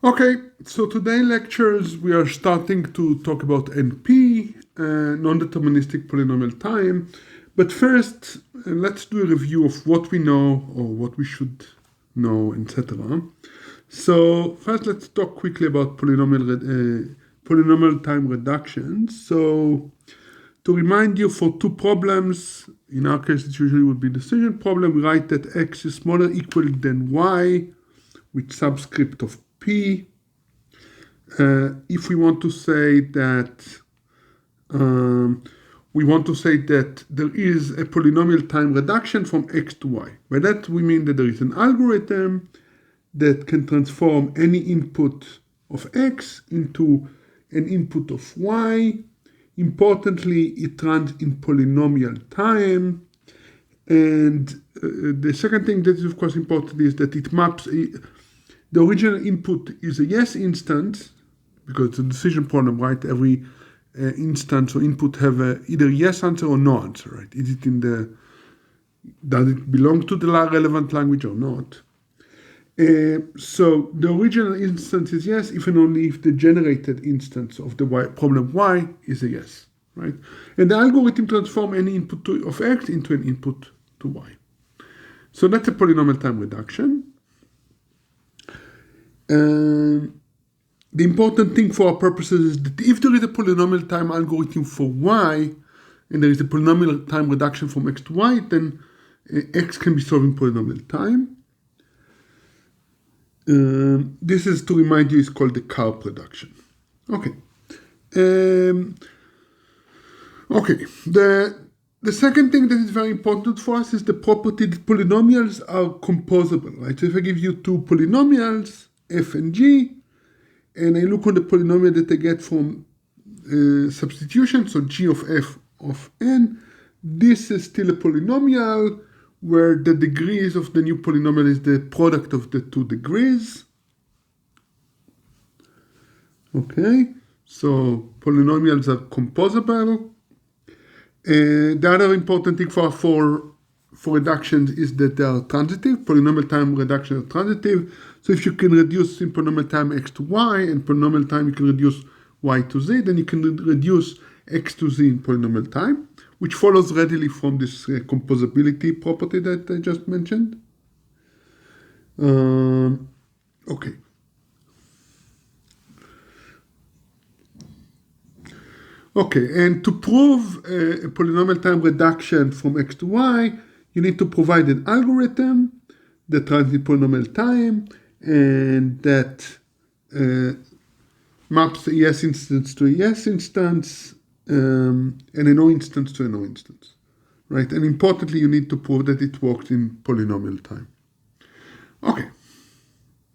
Okay, so today lectures we are starting to talk about NP, non-deterministic polynomial time. But first, let's do a review of what we know or what we should know, etc. So first, let's talk quickly about polynomial time reductions. So to remind you, for two problems, in our case it usually would be decision problem, we write that x is smaller or equal than y with subscript of p. If we want to say that there is a polynomial time reduction from x to y. By that we mean that there is an algorithm that can transform any input of x into an input of y. Importantly, it runs in polynomial time. And the second thing that is of course important is that it maps the original input is a yes instance, because it's a decision problem, right? Every instance or input have either yes answer or no answer, right? Is it does it belong to the relevant language or not? So the original instance is yes, if and only if the generated instance of the problem y is a yes, right? And the algorithm transforms any input of x into an input to y. So that's a polynomial time reduction. The important thing for our purposes is that if there is a polynomial time algorithm for y, and there is a polynomial time reduction from x to y, then x can be solved in polynomial time. This is, to remind you, is called the Har-Peled reduction. Okay. The second thing that is very important for us is the property that polynomials are composable, right? So if I give you two polynomials, f and g, and I look on the polynomial that I get from substitution, so g of f of n, this is still a polynomial where the degrees of the new polynomial is the product of the two degrees. Okay, so polynomials are composable. The other important thing for reductions is that they are transitive. Polynomial time reductions are transitive. So if you can reduce in polynomial time x to y, and polynomial time you can reduce y to z, then you can reduce x to z in polynomial time, which follows readily from this composability property that I just mentioned. Okay. Okay, and to prove a polynomial time reduction from x to y, you need to provide an algorithm that runs in polynomial time and that maps a yes instance to a yes instance and a no instance to a no instance, right? And importantly, you need to prove that it works in polynomial time. Okay.